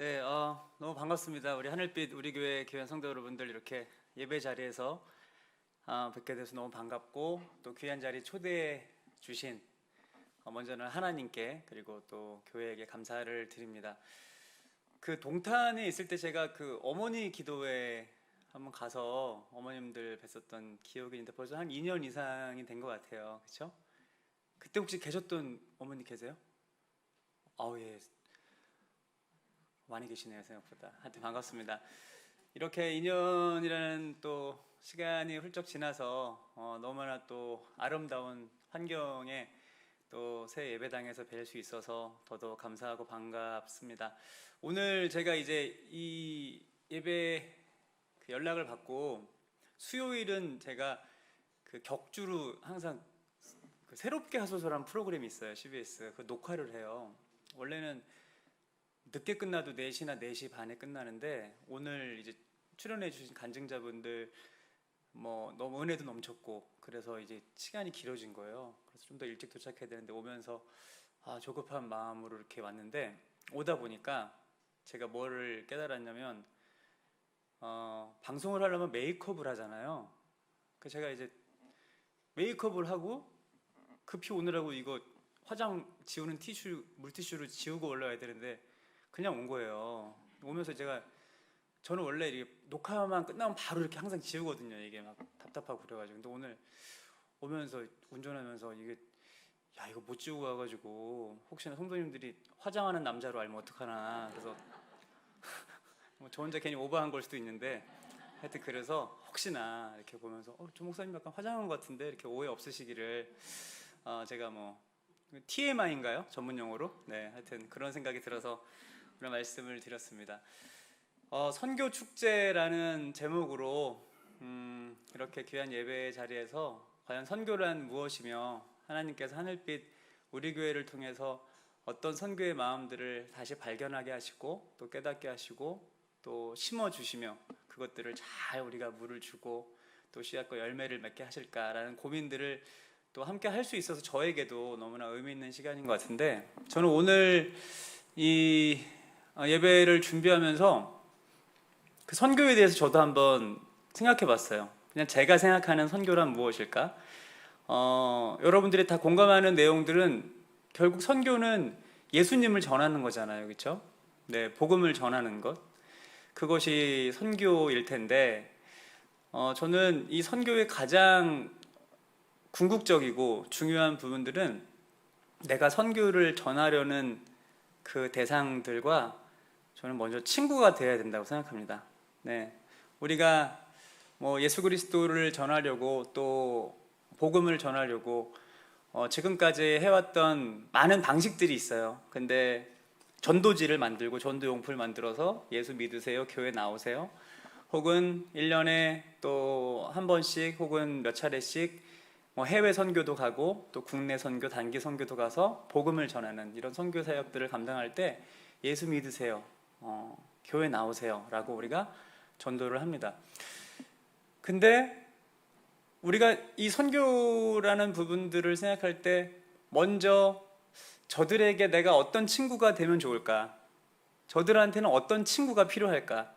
네, 너무 반갑습니다. 우리 하늘빛 우리 교회 교회 성도 여러분들 이렇게 예배 자리에서 뵙게 돼서 너무 반갑고 또 귀한 자리 초대해 주신 먼저는 하나님께 그리고 또 교회에게 감사를 드립니다. 그 동탄에 있을 때 제가 그 어머니 기도회 한번 가서 어머님들 뵀었던 기억이 있는데 벌써 한 2년 이상이 된 것 같아요. 그렇죠? 그때 혹시 계셨던 어머니 계세요? 예. 많이 계시네요, 생각보다. 하여튼 반갑습니다. 이렇게 2년이라는 또 시간이 훌쩍 지나서 너무나 또 아름다운 환경에 또 새 예배당에서 뵐 수 있어서 더더욱 감사하고 반갑습니다. 오늘 제가 이제 이 예배 그 연락을 받고 수요일은 제가 그 격주로 항상 그 새롭게 하소서라는 프로그램이 있어요. CBS 그 녹화를 해요. 원래는 늦게 끝나도 4시나 4시 반에 끝나는데 오늘 이제 출연해 주신 간증자분들 뭐 너무 은혜도 넘쳤고 그래서 이제 시간이 길어진 거예요. 그래서 좀 더 일찍 도착해야 되는데 오면서 조급한 마음으로 이렇게 왔는데 오다 보니까 제가 뭐를 깨달았냐면 방송을 하려면 메이크업을 하잖아요. 그래서 제가 이제 메이크업을 하고 급히 오느라고 이거 화장 지우는 티슈 물티슈로 지우고 올라와야 되는데 그냥 온 거예요. 오면서 저는 원래 이렇게 녹화만 끝나면 바로 이렇게 항상 지우거든요. 이게 막 답답하고 그래가지고. 근데 오늘 오면서 운전하면서 이거 못 지우고 와가지고 혹시나 성도님들이 화장하는 남자로 알면 어떡하나. 그래서 뭐 저 혼자 괜히 오버한 걸 수도 있는데 하여튼 그래서 혹시나 이렇게 보면서 조 목사님 약간 화장한 것 같은데 이렇게 오해 없으시기를 제가 뭐 TMI인가요? 전문 용어로? 네, 하여튼 그런 생각이 들어서 그런 말씀을 드렸습니다. 선교 축제라는 제목으로 이렇게 귀한 예배 자리에서 과연 선교란 무엇이며 하나님께서 하늘빛 우리 교회를 통해서 어떤 선교의 마음들을 다시 발견하게 하시고 또 깨닫게 하시고 또 심어주시며 그것들을 잘 우리가 물을 주고 또 씨앗과 열매를 맺게 하실까라는 고민들을 또 함께 할 수 있어서 저에게도 너무나 의미 있는 시간인 것 같은데 저는 오늘 이 예배를 준비하면서 그 선교에 대해서 저도 한번 생각해 봤어요. 그냥 제가 생각하는 선교란 무엇일까? 여러분들이 다 공감하는 내용들은 결국 선교는 예수님을 전하는 거잖아요. 그렇죠? 네, 복음을 전하는 것. 그것이 선교일 텐데 저는 이 선교의 가장 궁극적이고 중요한 부분들은 내가 선교를 전하려는 그 대상들과 저는 먼저 친구가 되어야 된다고 생각합니다. 네, 우리가 뭐 예수 그리스도를 전하려고 또 복음을 전하려고 지금까지 해왔던 많은 방식들이 있어요. 근데 전도지를 만들고 전도용품을 만들어서 예수 믿으세요, 교회 나오세요, 혹은 1년에 또 한 번씩 혹은 몇 차례씩 해외 선교도 가고 또 국내 선교, 단기 선교도 가서 복음을 전하는 이런 선교 사역들을 감당할 때 예수 믿으세요, 교회 나오세요 라고 우리가 전도를 합니다. 근데 우리가 이 선교라는 부분들을 생각할 때 먼저 저들에게 내가 어떤 친구가 되면 좋을까? 저들한테는 어떤 친구가 필요할까?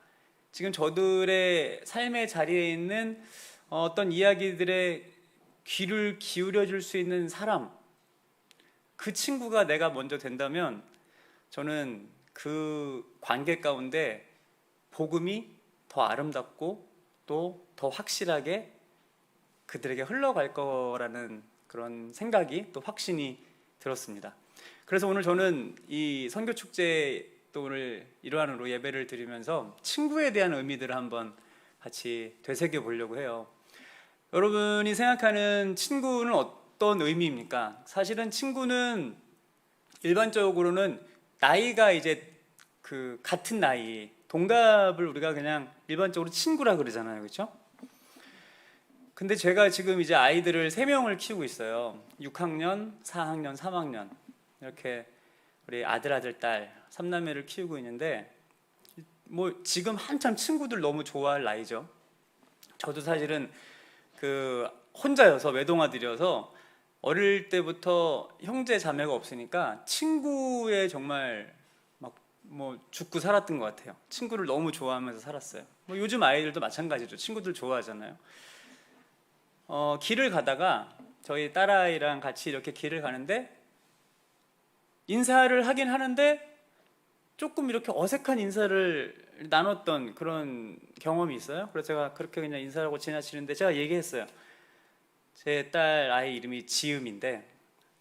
지금 저들의 삶의 자리에 있는 어떤 이야기들의 귀를 기울여 줄 수 있는 사람, 그 친구가 내가 먼저 된다면 저는 그 관계 가운데 복음이 더 아름답고 또 더 확실하게 그들에게 흘러갈 거라는 그런 생각이 또 확신이 들었습니다. 그래서 오늘 저는 이 선교축제 또 오늘 일환으로 예배를 드리면서 친구에 대한 의미들을 한번 같이 되새겨 보려고 해요. 여러분이 생각하는 친구는 어떤 의미입니까? 사실은 친구는 일반적으로는 나이가 이제 그 같은 나이, 동갑을 우리가 그냥 일반적으로 친구라 그러잖아요. 그렇죠? 근데 제가 지금 이제 아이들을 3명을 키우고 있어요. 6학년, 4학년, 3학년 이렇게 우리 아들, 딸 3남매를 키우고 있는데 뭐 지금 한참 친구들 너무 좋아할 나이죠. 저도 사실은 그 혼자여서 외동아들이어서 어릴 때부터 형제 자매가 없으니까 친구에 정말 막 뭐 죽고 살았던 것 같아요. 친구를 너무 좋아하면서 살았어요. 뭐 요즘 아이들도 마찬가지죠. 친구들 좋아하잖아요. 길을 가다가 저희 딸아이랑 같이 이렇게 길을 가는데 인사를 하긴 하는데 조금 이렇게 어색한 인사를 나눴던 그런 경험이 있어요. 그래서 제가 그렇게 그냥 인사하고 지나치는데 제가 얘기했어요. 제 딸 아이 이름이 지음인데,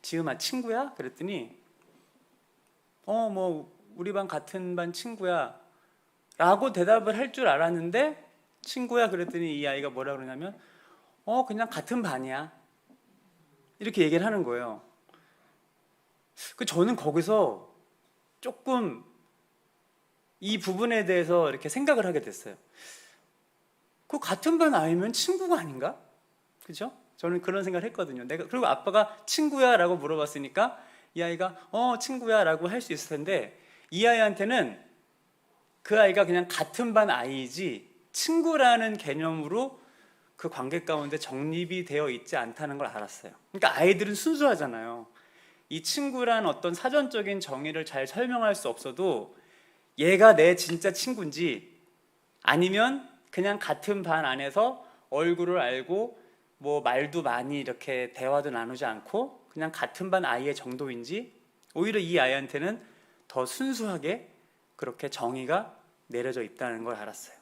지음아 친구야? 그랬더니 뭐 우리 반 같은 반 친구야 라고 대답을 할 줄 알았는데, 친구야 그랬더니 이 아이가 뭐라 그러냐면 그냥 같은 반이야 이렇게 얘기를 하는 거예요. 저는 거기서 조금 이 부분에 대해서 이렇게 생각을 하게 됐어요. 그 같은 반 아이면 친구가 아닌가? 그죠? 저는 그런 생각을 했거든요. 그리고 아빠가 친구야라고 물어봤으니까 이 아이가 친구야라고 할 수 있을 텐데, 이 아이한테는 그 아이가 그냥 같은 반 아이지 친구라는 개념으로 그 관계 가운데 정립이 되어 있지 않다는 걸 알았어요. 그러니까 아이들은 순수하잖아요. 이 친구란 어떤 사전적인 정의를 잘 설명할 수 없어도 얘가 내 진짜 친구인지, 아니면 그냥 같은 반 안에서 얼굴을 알고 뭐 말도 많이 이렇게 대화도 나누지 않고 그냥 같은 반 아이의 정도인지, 오히려 이 아이한테는 더 순수하게 그렇게 정의가 내려져 있다는 걸 알았어요.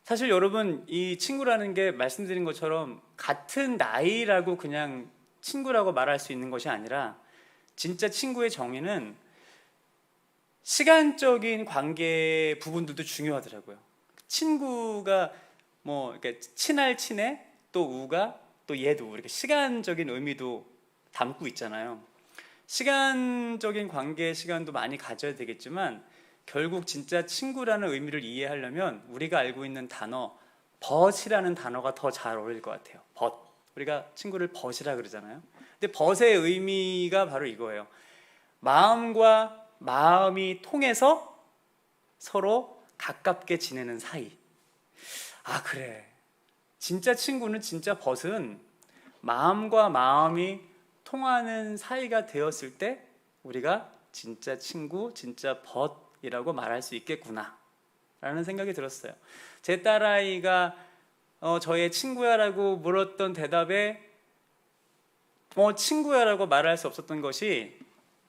사실 여러분, 이 친구라는 게 말씀드린 것처럼 같은 나이라고 그냥 친구라고 말할 수 있는 것이 아니라, 진짜 친구의 정의는 시간적인 관계 부분들도 중요하더라고요. 친구가 뭐 이렇게 친할 친해, 또 우가, 또 얘도 이렇게 시간적인 의미도 담고 있잖아요. 시간적인 관계 시간도 많이 가져야 되겠지만, 결국 진짜 친구라는 의미를 이해하려면 우리가 알고 있는 단어 벗이라는 단어가 더 잘 어울릴 것 같아요. 벗. 우리가 친구를 벗이라 그러잖아요. 근데 벗의 의미가 바로 이거예요. 마음과 마음이 통해서 서로 가깝게 지내는 사이. 아, 그래. 진짜 친구는, 진짜 벗은 마음과 마음이 통하는 사이가 되었을 때 우리가 진짜 친구, 진짜 벗이라고 말할 수 있겠구나 라는 생각이 들었어요. 제 딸아이가 저의 친구야라고 물었던 대답에 친구야라고 말할 수 없었던 것이,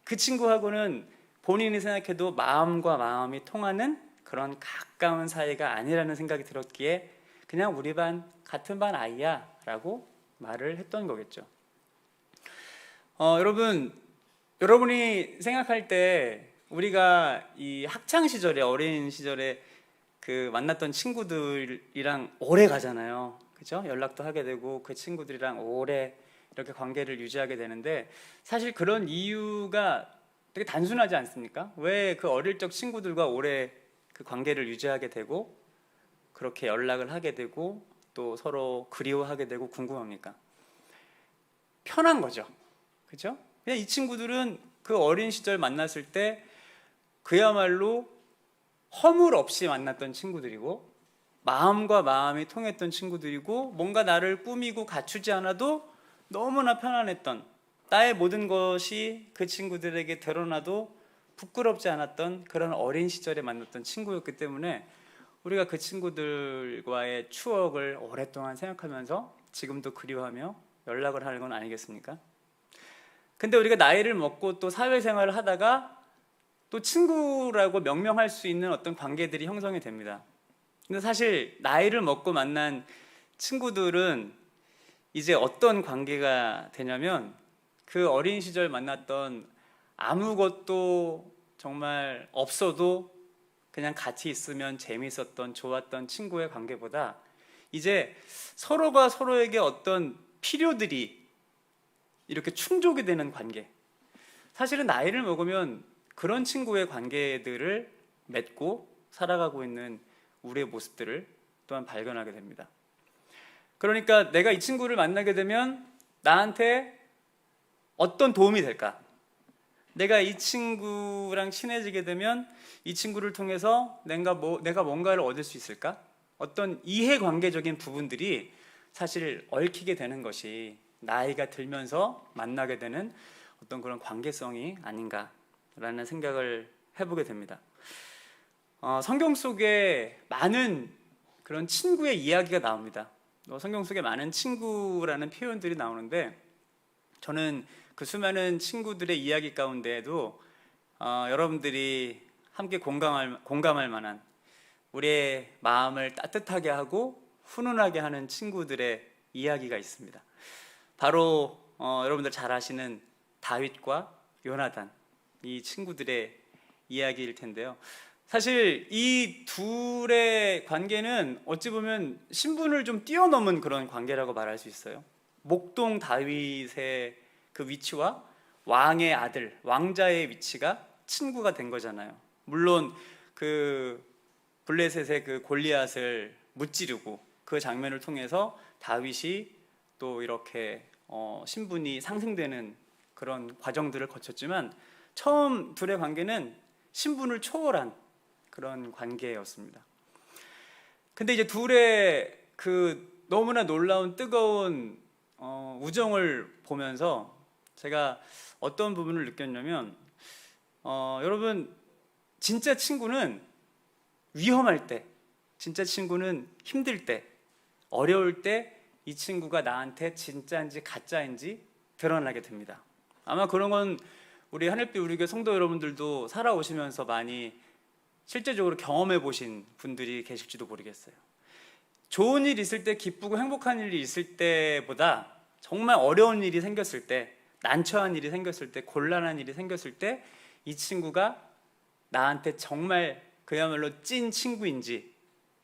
그 친구하고는 본인이 생각해도 마음과 마음이 통하는 그런 가까운 사이가 아니라는 생각이 들었기에 그냥 우리 반 같은 반 아이야 라고 말을 했던 거겠죠. 여러분이 생각할 때 우리가 이 학창 시절에, 어린 시절에 그 만났던 친구들이랑 오래 가잖아요. 그죠? 연락도 하게 되고 그 친구들이랑 오래 이렇게 관계를 유지하게 되는데, 사실 그런 이유가 되게 단순하지 않습니까? 왜 그 어릴 적 친구들과 오래 그 관계를 유지하게 되고 그렇게 연락을 하게 되고 또 서로 그리워하게 되고 궁금합니까? 편한 거죠. 그죠? 그냥 이 친구들은 그 어린 시절 만났을 때 그야말로 허물 없이 만났던 친구들이고, 마음과 마음이 통했던 친구들이고, 뭔가 나를 꾸미고 갖추지 않아도 너무나 편안했던, 나의 모든 것이 그 친구들에게 드러나도 부끄럽지 않았던 그런 어린 시절에 만났던 친구였기 때문에 우리가 그 친구들과의 추억을 오랫동안 생각하면서 지금도 그리워하며 연락을 하는 건 아니겠습니까? 근데 우리가 나이를 먹고 또 사회생활을 하다가 또 친구라고 명명할 수 있는 어떤 관계들이 형성이 됩니다. 근데 사실 나이를 먹고 만난 친구들은 이제 어떤 관계가 되냐면, 그 어린 시절 만났던 아무것도 정말 없어도 그냥 같이 있으면 재밌었던, 좋았던 친구의 관계보다 이제 서로가 서로에게 어떤 필요들이 이렇게 충족이 되는 관계. 사실은 나이를 먹으면 그런 친구의 관계들을 맺고 살아가고 있는 우리의 모습들을 또한 발견하게 됩니다. 그러니까 내가 이 친구를 만나게 되면 나한테 어떤 도움이 될까? 내가 이 친구랑 친해지게 되면 이 친구를 통해서 내가 뭔가를 얻을 수 있을까? 어떤 이해관계적인 부분들이 사실 얽히게 되는 것이 나이가 들면서 만나게 되는 어떤 그런 관계성이 아닌가라는 생각을 해보게 됩니다. 성경 속에 많은 그런 친구의 이야기가 나옵니다. 성경 속에 많은 친구라는 표현들이 나오는데, 저는 그 수많은 친구들의 이야기 가운데에도 여러분들이 함께 공감할 만한, 우리의 마음을 따뜻하게 하고 훈훈하게 하는 친구들의 이야기가 있습니다. 바로 여러분들 잘 아시는 다윗과 요나단, 이 친구들의 이야기일 텐데요. 사실 이 둘의 관계는 어찌 보면 신분을 좀 뛰어넘은 그런 관계라고 말할 수 있어요. 목동 다윗의 그 위치와 왕의 아들, 왕자의 위치가 친구가 된 거잖아요. 물론 그 블레셋의 그 골리앗을 무찌르고 그 장면을 통해서 다윗이 또 이렇게 신분이 상승되는 그런 과정들을 거쳤지만, 처음 둘의 관계는 신분을 초월한 그런 관계였습니다. 근데 이제 둘의 그 너무나 놀라운 뜨거운 우정을 보면서 제가 어떤 부분을 느꼈냐면, 여러분, 진짜 친구는 위험할 때, 진짜 친구는 힘들 때, 어려울 때 이 친구가 나한테 진짜인지 가짜인지 드러나게 됩니다. 아마 그런 건 우리 하늘빛 우리 교회 성도 여러분들도 살아오시면서 많이 실제적으로 경험해 보신 분들이 계실지도 모르겠어요. 좋은 일 있을 때, 기쁘고 행복한 일이 있을 때보다 정말 어려운 일이 생겼을 때, 난처한 일이 생겼을 때, 곤란한 일이 생겼을 때 이 친구가 나한테 정말 그야말로 찐 친구인지,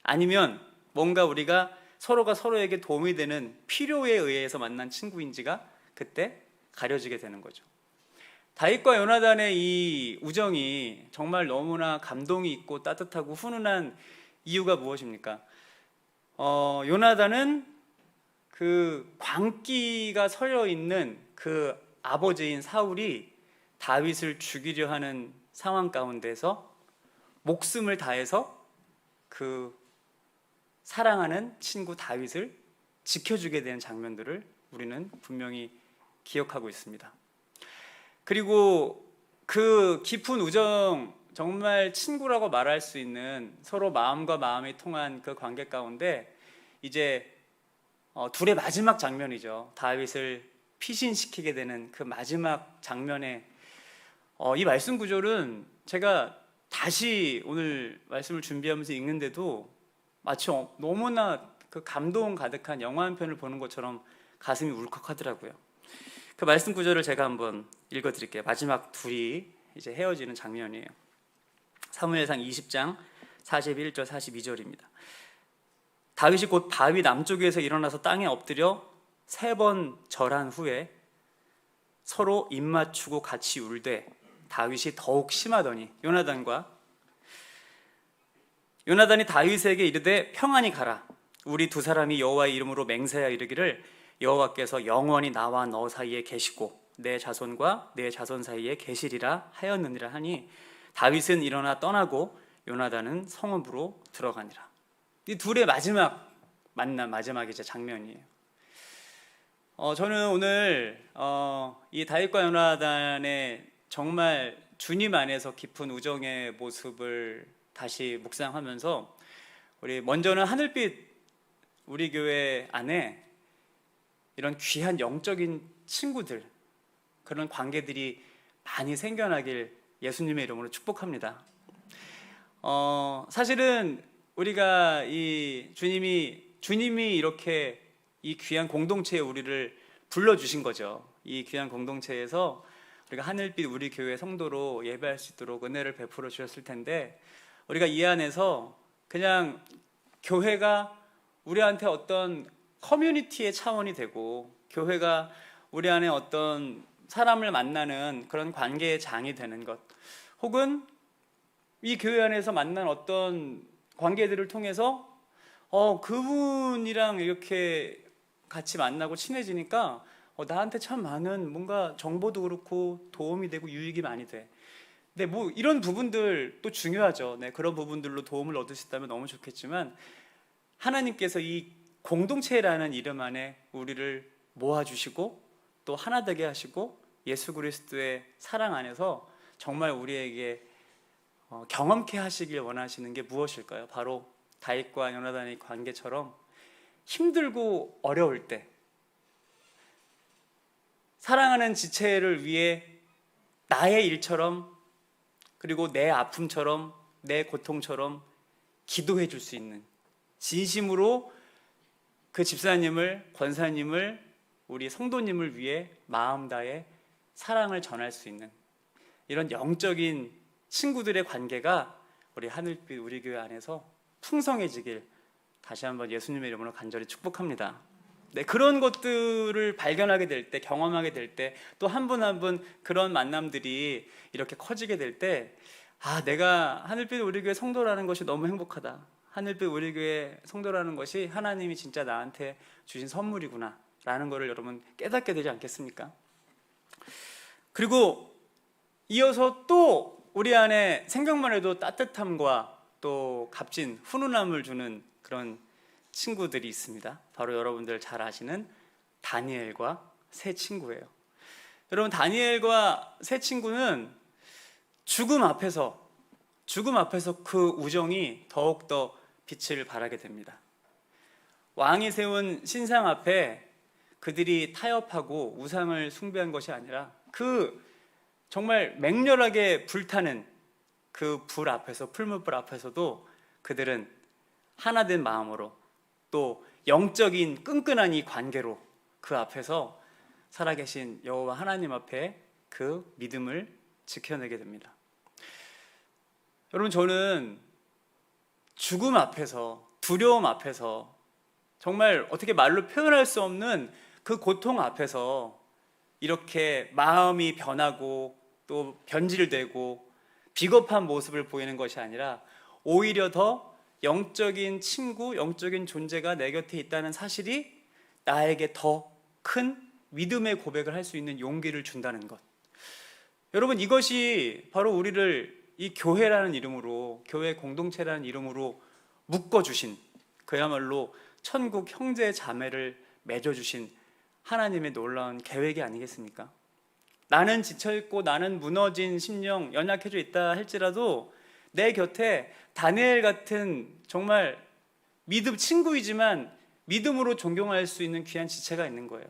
아니면 뭔가 우리가 서로가 서로에게 도움이 되는 필요에 의해서 만난 친구인지가 그때 가려지게 되는 거죠. 다윗과 요나단의 이 우정이 정말 너무나 감동이 있고 따뜻하고 훈훈한 이유가 무엇입니까? 요나단은 그 광기가 서려 있는 그 아버지인 사울이 다윗을 죽이려 하는 상황 가운데서 목숨을 다해서 그 사랑하는 친구 다윗을 지켜주게 된 장면들을 우리는 분명히 기억하고 있습니다. 그리고 그 깊은 우정, 정말 친구라고 말할 수 있는 서로 마음과 마음이 통한 그 관계 가운데 이제 둘의 마지막 장면이죠. 다윗을 피신시키게 되는 그 마지막 장면에 이 말씀 구절은 제가 다시 오늘 말씀을 준비하면서 읽는데도 마치 너무나 그 감동 가득한 영화 한 편을 보는 것처럼 가슴이 울컥하더라고요. 그 말씀 구절을 제가 한번 읽어드릴게요. 마지막 둘이 이제 헤어지는 장면이에요. 사무엘상 20장 41절 42절입니다. 다윗이 곧 바위 남쪽에서 일어나서 땅에 엎드려 3번 절한 후에 서로 입맞추고 같이 울되 다윗이 더욱 심하더니 요나단이 다윗에게 이르되 평안히 가라. 우리 두 사람이 여호와의 이름으로 맹세하여 이르기를 여호와께서 영원히 나와 너 사이에 계시고 내 자손과 내 자손 사이에 계시리라 하였느니라 하니 다윗은 일어나 떠나고 요나단은 성읍으로 들어가니라. 이 둘의 마지막 만남, 마지막 이제 장면이에요. 저는 오늘 이 다윗과 요나단의 정말 주님 안에서 깊은 우정의 모습을 다시 묵상하면서 먼저는 하늘빛 우리 교회 안에 이런 귀한 영적인 친구들, 그런 관계들이 많이 생겨나길 예수님의 이름으로 축복합니다. 사실은 우리가 이 주님이 이렇게 이 귀한 공동체에 우리를 불러주신 거죠. 이 귀한 공동체에서 우리가 하늘빛 우리 교회 성도로 예배할 수 있도록 은혜를 베풀어 주셨을 텐데, 우리가 이 안에서 그냥 교회가 우리한테 어떤 커뮤니티의 차원이 되고, 교회가 우리 안에 어떤 사람을 만나는 그런 관계의 장이 되는 것, 혹은 이 교회 안에서 만난 어떤 관계들을 통해서 그분이랑 이렇게 같이 만나고 친해지니까 나한테 참 많은 뭔가 정보도 그렇고 도움이 되고 유익이 많이 돼. 근데 뭐 이런 부분들 또 중요하죠. 네, 그런 부분들로 도움을 얻을 수 있다면 너무 좋겠지만, 하나님께서 이 공동체라는 이름 안에 우리를 모아주시고 또 하나 되게 하시고 예수 그리스도의 사랑 안에서 정말 우리에게 경험케 하시길 원하시는 게 무엇일까요? 바로 다윗과 요나단의 관계처럼 힘들고 어려울 때 사랑하는 지체를 위해 나의 일처럼, 그리고 내 아픔처럼, 내 고통처럼 기도해 줄 수 있는, 진심으로 그 집사님을, 권사님을, 우리 성도님을 위해 마음 다해 사랑을 전할 수 있는 이런 영적인 친구들의 관계가 우리 하늘빛 우리 교회 안에서 풍성해지길 다시 한번 예수님의 이름으로 간절히 축복합니다. 네, 그런 것들을 발견하게 될 때, 경험하게 될 때, 또 한 분 한 분 그런 만남들이 이렇게 커지게 될 때, 내가 하늘빛 우리 교회 성도라는 것이 너무 행복하다. 하늘빛 우리 교회 성도라는 것이 하나님이 진짜 나한테 주신 선물이구나 라는 것을 여러분 깨닫게 되지 않겠습니까? 그리고 이어서 또 우리 안에 생각만 해도 따뜻함과 또 값진 훈훈함을 주는 그런 친구들이 있습니다. 바로 여러분들 잘 아시는 다니엘과 세 친구예요. 여러분, 다니엘과 세 친구는 죽음 앞에서 그 우정이 더욱더 빛을 발하게 됩니다. 왕이 세운 신상 앞에 그들이 타협하고 우상을 숭배한 것이 아니라 그 정말 맹렬하게 불타는 그 불 앞에서, 풀무불 앞에서도 그들은 하나된 마음으로, 또 영적인 끈끈한 이 관계로 그 앞에서 살아계신 여호와 하나님 앞에 그 믿음을 지켜내게 됩니다. 여러분, 저는 죽음 앞에서, 두려움 앞에서, 정말 어떻게 말로 표현할 수 없는 그 고통 앞에서 이렇게 마음이 변하고 또 변질되고 비겁한 모습을 보이는 것이 아니라 오히려 더 영적인 친구, 영적인 존재가 내 곁에 있다는 사실이 나에게 더 큰 믿음의 고백을 할 수 있는 용기를 준다는 것. 여러분, 이것이 바로 우리를 이 교회라는 이름으로, 교회 공동체라는 이름으로 묶어주신, 그야말로 천국 형제 자매를 맺어주신 하나님의 놀라운 계획이 아니겠습니까? 나는 지쳐있고 나는 무너진 심령, 연약해져 있다 할지라도 내 곁에 다니엘 같은 정말 믿음 친구이지만 믿음으로 존경할 수 있는 귀한 지체가 있는 거예요.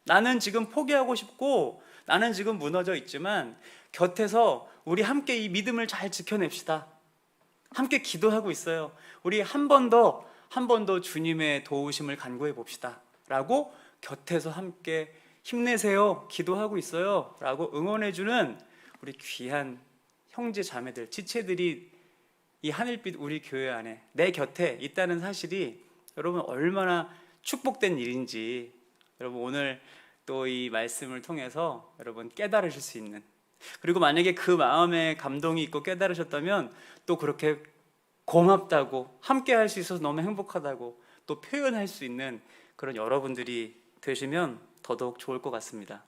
나는 지금 포기하고 싶고 나는 지금 무너져 있지만 곁에서 우리 함께 이 믿음을 잘 지켜냅시다. 함께 기도하고 있어요. 우리 한 번 더 주님의 도우심을 간구해 봅시다 라고 곁에서 함께 힘내세요, 기도하고 있어요 라고 응원해주는 우리 귀한 형제 자매들, 지체들이 이 하늘빛 우리 교회 안에 내 곁에 있다는 사실이 여러분 얼마나 축복된 일인지 여러분 오늘 또 이 말씀을 통해서 여러분 깨달으실 수 있는, 그리고 만약에 그 마음에 감동이 있고 깨달으셨다면 또 그렇게 고맙다고, 함께 할 수 있어서 너무 행복하다고 또 표현할 수 있는 그런 여러분들이 되시면 더더욱 좋을 것 같습니다.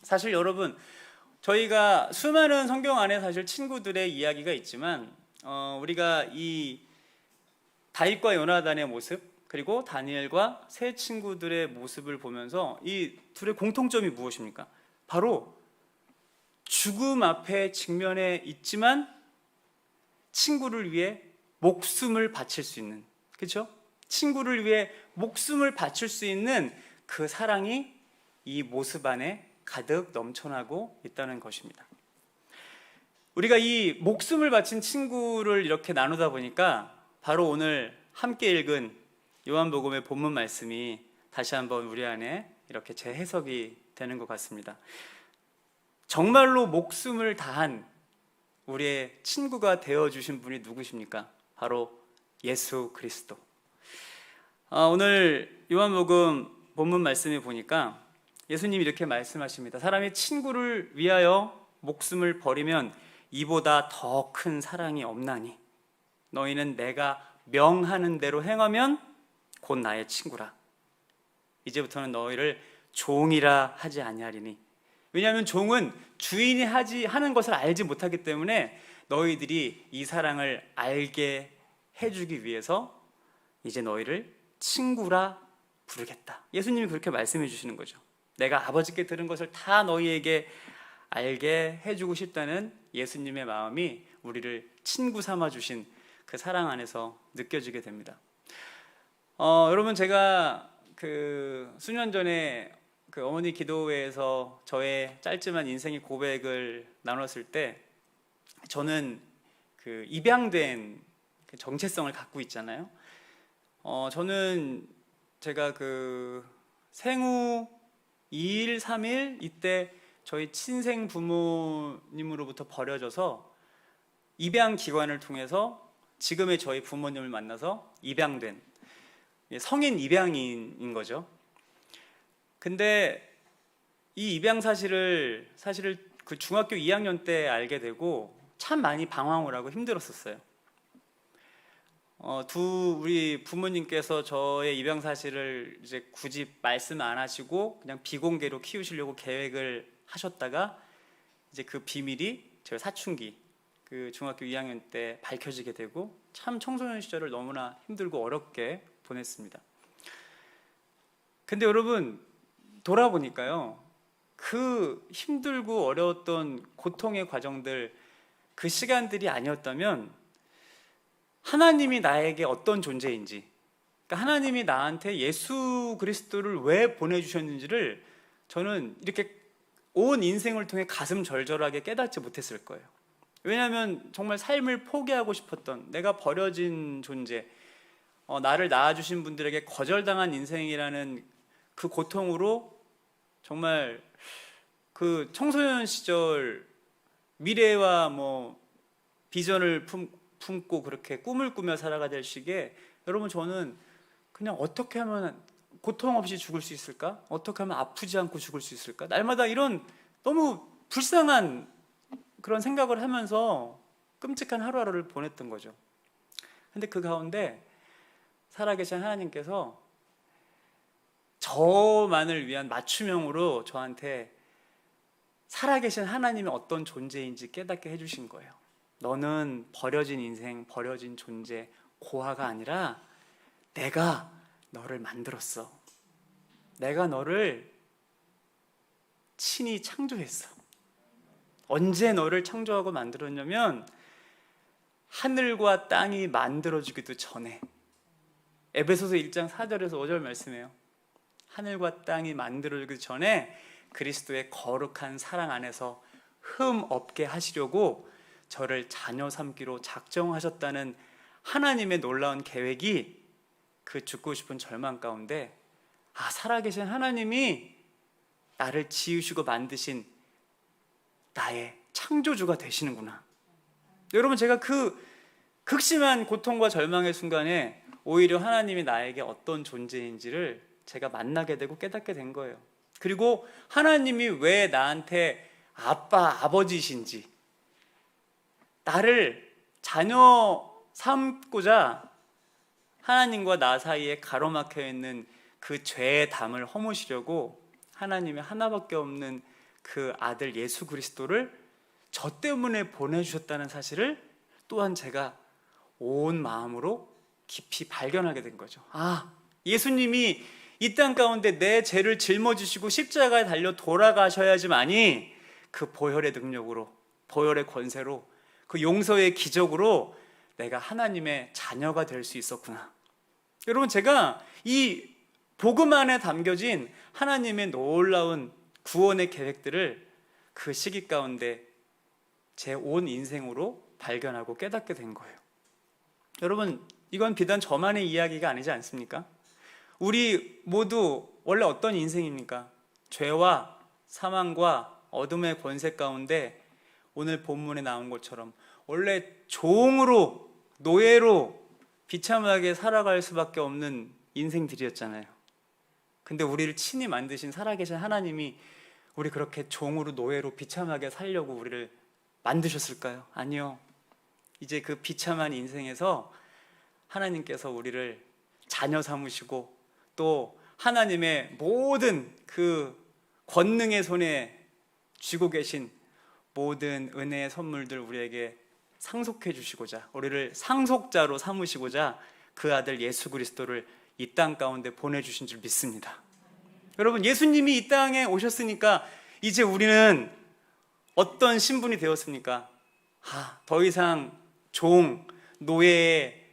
사실 여러분, 저희가 수많은 성경 안에 사실 친구들의 이야기가 있지만 우리가 이 다윗과 요나단의 모습, 그리고 다니엘과 세 친구들의 모습을 보면서 이 둘의 공통점이 무엇입니까? 바로 죽음 앞에 직면해 있지만 친구를 위해 목숨을 바칠 수 있는, 그렇죠? 친구를 위해 목숨을 바칠 수 있는 그 사랑이 이 모습 안에 가득 넘쳐나고 있다는 것입니다. 우리가 이 목숨을 바친 친구를 이렇게 나누다 보니까 바로 오늘 함께 읽은 요한복음의 본문 말씀이 다시 한번 우리 안에 이렇게 재해석이 되는 것 같습니다. 정말로 목숨을 다한 우리의 친구가 되어주신 분이 누구십니까? 바로 예수 그리스도. 오늘 요한복음 본문 말씀에 보니까 예수님이 이렇게 말씀하십니다. 사람이 친구를 위하여 목숨을 버리면 이보다 더 큰 사랑이 없나니 너희는 내가 명하는 대로 행하면 곧 나의 친구라. 이제부터는 너희를 종이라 하지 아니하리니, 왜냐하면 종은 주인이 하는 것을 알지 못하기 때문에 너희들이 이 사랑을 알게 해주기 위해서 이제 너희를 친구라 부르겠다. 예수님이 그렇게 말씀해 주시는 거죠. 내가 아버지께 들은 것을 다 너희에게 알게 해주고 싶다는 예수님의 마음이 우리를 친구 삼아 주신 그 사랑 안에서 느껴지게 됩니다. 여러분, 제가 그 수년 전에 그 어머니 기도회에서 저의 짧지만 인생의 고백을 나눴을 때, 저는 그 입양된 그 정체성을 갖고 있잖아요. 저는 제가 그 생후 2일, 3일 이때 저희 친생 부모님으로부터 버려져서 입양 기관을 통해서 지금의 저희 부모님을 만나서 입양된 성인 입양인인 거죠. 근데 이 입양 사실을 그 중학교 2학년 때 알게 되고 참 많이 방황을 하고 힘들었었어요. 우리 부모님께서 저의 입양 사실을 이제 굳이 말씀 안 하시고 그냥 비공개로 키우시려고 계획을 하셨다가 이제 그 비밀이 저희 사춘기 그 중학교 2학년 때 밝혀지게 되고 참 청소년 시절을 너무나 힘들고 어렵게 보냈습니다. 근데 여러분, 돌아보니까요, 그 힘들고 어려웠던 고통의 과정들, 그 시간들이 아니었다면 하나님이 나에게 어떤 존재인지, 그러니까 하나님이 나한테 예수 그리스도를 왜 보내주셨는지를 저는 이렇게 온 인생을 통해 가슴 절절하게 깨닫지 못했을 거예요. 왜냐하면 정말 삶을 포기하고 싶었던, 내가 버려진 존재, 나를 낳아주신 분들에게 거절당한 인생이라는 그 고통으로 정말 그 청소년 시절 미래와 뭐 비전을 품고 그렇게 꿈을 꾸며 살아가될 시기에, 여러분, 저는 그냥 어떻게 하면 고통 없이 죽을 수 있을까? 어떻게 하면 아프지 않고 죽을 수 있을까? 날마다 이런 너무 불쌍한 그런 생각을 하면서 끔찍한 하루하루를 보냈던 거죠. 근데 그 가운데 살아계신 하나님께서 저만을 위한 맞춤형으로 저한테 살아계신 하나님이 어떤 존재인지 깨닫게 해주신 거예요. 너는 버려진 인생, 버려진 존재, 고아가 아니라 내가 너를 만들었어. 내가 너를 친히 창조했어. 언제 너를 창조하고 만들었냐면 하늘과 땅이 만들어지기도 전에, 에베소서 1장 4절에서 5절 말씀이에요. 하늘과 땅이 만들어지기 전에 그리스도의 거룩한 사랑 안에서 흠 없게 하시려고 저를 자녀 삼기로 작정하셨다는 하나님의 놀라운 계획이 그 죽고 싶은 절망 가운데, 살아계신 하나님이 나를 지으시고 만드신 나의 창조주가 되시는구나. 여러분, 제가 그 극심한 고통과 절망의 순간에 오히려 하나님이 나에게 어떤 존재인지를 제가 만나게 되고 깨닫게 된 거예요. 그리고 하나님이 왜 나한테 아빠, 아버지신지, 나를 자녀 삼고자 하나님과 나 사이에 가로막혀 있는 그 죄의 담을 허무시려고 하나님의 하나밖에 없는 그 아들 예수 그리스도를 저 때문에 보내주셨다는 사실을 또한 제가 온 마음으로 깊이 발견하게 된 거죠. 예수님이 이 땅 가운데 내 죄를 짊어지시고 십자가에 달려 돌아가셔야지만이 그 보혈의 능력으로, 보혈의 권세로, 그 용서의 기적으로 내가 하나님의 자녀가 될 수 있었구나. 여러분, 제가 이 복음 안에 담겨진 하나님의 놀라운 구원의 계획들을 그 시기 가운데 제 온 인생으로 발견하고 깨닫게 된 거예요. 여러분, 이건 비단 저만의 이야기가 아니지 않습니까? 우리 모두 원래 어떤 인생입니까? 죄와 사망과 어둠의 권세 가운데 오늘 본문에 나온 것처럼 원래 종으로, 노예로 비참하게 살아갈 수밖에 없는 인생들이었잖아요. 근데 우리를 친히 만드신 살아계신 하나님이 우리 그렇게 종으로, 노예로 비참하게 살려고 우리를 만드셨을까요? 아니요. 이제 그 비참한 인생에서 하나님께서 우리를 자녀 삼으시고 또 하나님의 모든 그 권능의 손에 쥐고 계신 모든 은혜의 선물들 우리에게 상속해 주시고자, 우리를 상속자로 삼으시고자 그 아들 예수 그리스도를 이 땅 가운데 보내주신 줄 믿습니다. 여러분, 예수님이 이 땅에 오셨으니까 이제 우리는 어떤 신분이 되었습니까? 더 이상 종, 노예의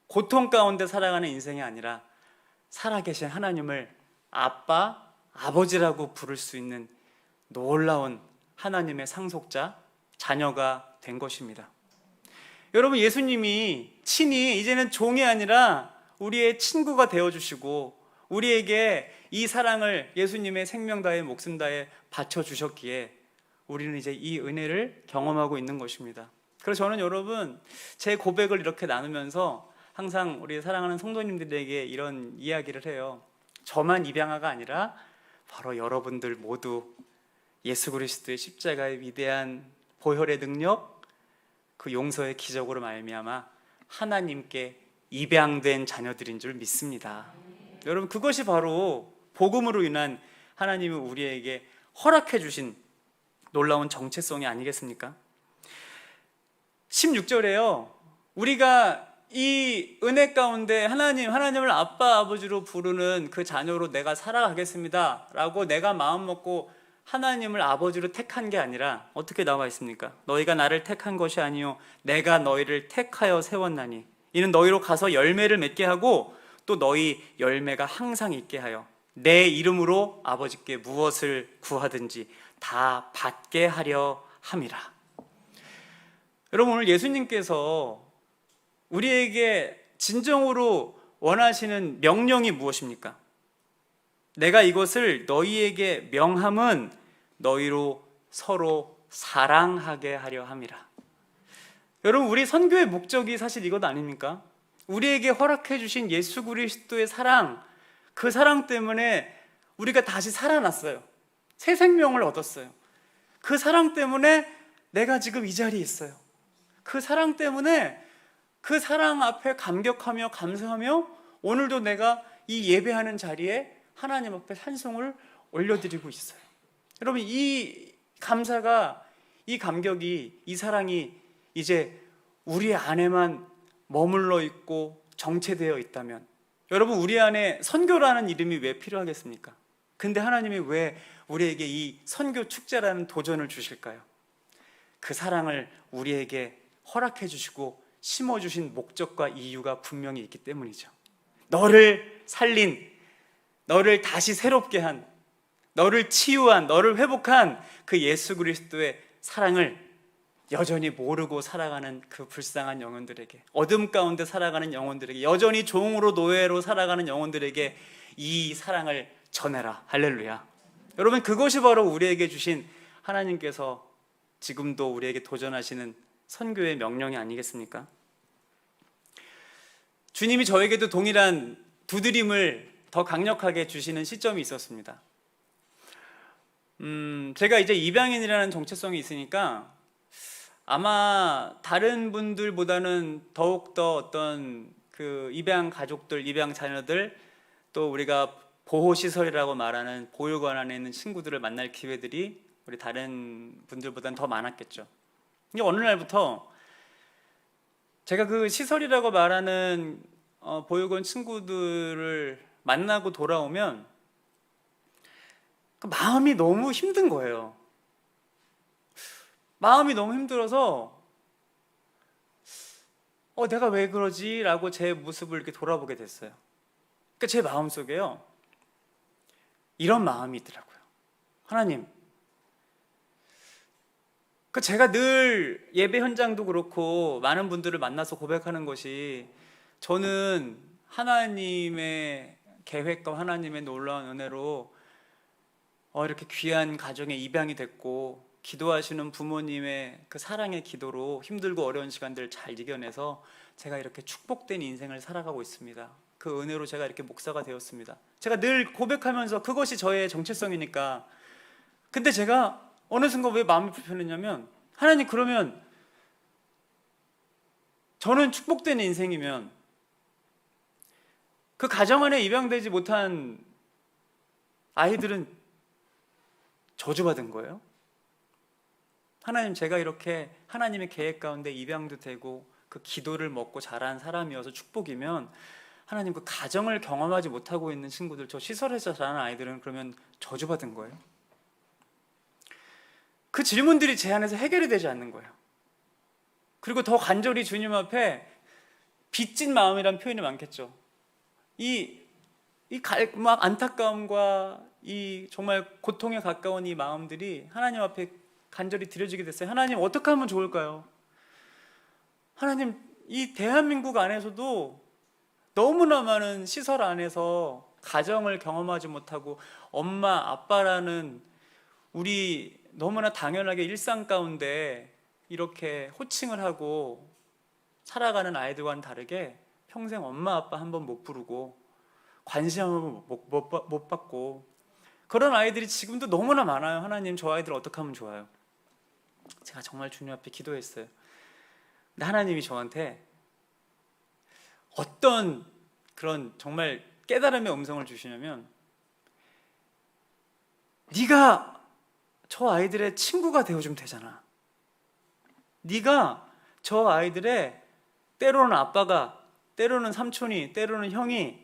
고통 가운데 살아가는 인생이 아니라 살아계신 하나님을 아빠, 아버지라고 부를 수 있는 놀라운 하나님의 상속자, 자녀가 된 것입니다. 여러분, 예수님이 친히 이제는 종이 아니라 우리의 친구가 되어주시고 우리에게 이 사랑을 예수님의 생명 다해 목숨 다해 바쳐주셨기에 우리는 이제 이 은혜를 경험하고 있는 것입니다. 그래서 저는 여러분, 제 고백을 이렇게 나누면서 항상 우리 사랑하는 성도님들에게 이런 이야기를 해요. 저만 입양아가 아니라 바로 여러분들 모두 예수 그리스도의 십자가의 위대한 보혈의 능력, 그 용서의 기적으로 말미암아 하나님께 입양된 자녀들인 줄 믿습니다. 여러분, 그것이 바로 복음으로 인한 하나님이 우리에게 허락해 주신 놀라운 정체성이 아니겠습니까? 16절에요. 우리가 이 은혜 가운데 하나님을 아빠 아버지로 부르는 그 자녀로 내가 살아가겠습니다 라고 내가 마음 먹고 하나님을 아버지로 택한 게 아니라 어떻게 나와 있습니까? 너희가 나를 택한 것이 아니요 내가 너희를 택하여 세웠나니 이는 너희로 가서 열매를 맺게 하고 또 너희 열매가 항상 있게 하여 내 이름으로 아버지께 무엇을 구하든지 다 받게 하려 함이라. 여러분, 오늘 예수님께서 우리에게 진정으로 원하시는 명령이 무엇입니까? 내가 이것을 너희에게 명함은 너희로 서로 사랑하게 하려 함이라. 여러분, 우리 선교의 목적이 사실 이것 아닙니까? 우리에게 허락해 주신 예수 그리스도의 사랑, 그 사랑 때문에 우리가 다시 살아났어요. 새 생명을 얻었어요. 그 사랑 때문에 내가 지금 이 자리에 있어요. 그 사랑 때문에 그 사랑 앞에 감격하며 감사하며 오늘도 내가 이 예배하는 자리에 하나님 앞에 찬송을 올려드리고 있어요. 여러분, 이 감사가, 이 감격이, 이 사랑이 이제 우리 안에만 머물러 있고 정체되어 있다면 여러분, 우리 안에 선교라는 이름이 왜 필요하겠습니까? 근데 하나님이 왜 우리에게 이 선교 축제라는 도전을 주실까요? 그 사랑을 우리에게 허락해 주시고 심어주신 목적과 이유가 분명히 있기 때문이죠. 너를 살린, 너를 다시 새롭게 한, 너를 치유한, 너를 회복한 그 예수 그리스도의 사랑을 여전히 모르고 살아가는 그 불쌍한 영혼들에게, 어둠 가운데 살아가는 영혼들에게, 여전히 종으로 노예로 살아가는 영혼들에게 이 사랑을 전해라. 할렐루야. 여러분, 그것이 바로 우리에게 주신 하나님께서 지금도 우리에게 도전하시는 선교의 명령이 아니겠습니까? 주님이 저에게도 동일한 두드림을 더 강력하게 주시는 시점이 있었습니다. 제가 이제 입양인이라는 정체성이 있으니까 아마 다른 분들보다는 더욱더 어떤 그 입양 가족들, 입양 자녀들, 또 우리가 보호시설이라고 말하는 보육원 안에 있는 친구들을 만날 기회들이 우리 다른 분들보다는 더 많았겠죠. 근데 어느 날부터 제가 그 시설이라고 말하는 보육원 친구들을 만나고 돌아오면 그 마음이 너무 힘든 거예요. 마음이 너무 힘들어서 내가 왜 그러지? 라고 제 모습을 이렇게 돌아보게 됐어요. 그러니까 제 마음속에요, 이런 마음이 있더라고요. 하나님, 제가 늘 예배 현장도 그렇고 많은 분들을 만나서 고백하는 것이, 저는 하나님의 계획과 하나님의 놀라운 은혜로 이렇게 귀한 가정에 입양이 됐고, 기도하시는 부모님의 그 사랑의 기도로 힘들고 어려운 시간들을 잘 이겨내서 제가 이렇게 축복된 인생을 살아가고 있습니다. 그 은혜로 제가 이렇게 목사가 되었습니다. 제가 늘 고백하면서 그것이 저의 정체성이니까. 근데 제가 어느 순간 왜 마음이 불편했냐면, 하나님, 그러면 저는 축복된 인생이면 그 가정 안에 입양되지 못한 아이들은 저주받은 거예요? 하나님, 제가 이렇게 하나님의 계획 가운데 입양도 되고 그 기도를 먹고 자란 사람이어서 축복이면, 하나님, 그 가정을 경험하지 못하고 있는 친구들, 저 시설에서 자란 아이들은 그러면 저주받은 거예요? 그 질문들이 제 안에서 해결이 되지 않는 거예요. 그리고 더 간절히 주님 앞에 빚진 마음이란 표현이 많겠죠. 막 안타까움과 이 정말 고통에 가까운 이 마음들이 하나님 앞에 간절히 드려지게 됐어요. 하나님, 어떻게 하면 좋을까요? 하나님, 이 대한민국 안에서도 너무나 많은 시설 안에서 가정을 경험하지 못하고 엄마, 아빠라는 우리 너무나 당연하게 일상 가운데 이렇게 호칭을 하고 살아가는 아이들과는 다르게 평생 엄마, 아빠 한 번 못 부르고 관심 한번 못 받고 그런 아이들이 지금도 너무나 많아요. 하나님, 저 아이들 어떻게 하면 좋아요? 제가 정말 주님 앞에 기도했어요. 근데 하나님이 저한테 어떤 그런 정말 깨달음의 음성을 주시냐면, 네가 저 아이들의 친구가 되어주면 되잖아. 네가 저 아이들의, 때로는 아빠가, 때로는 삼촌이, 때로는 형이,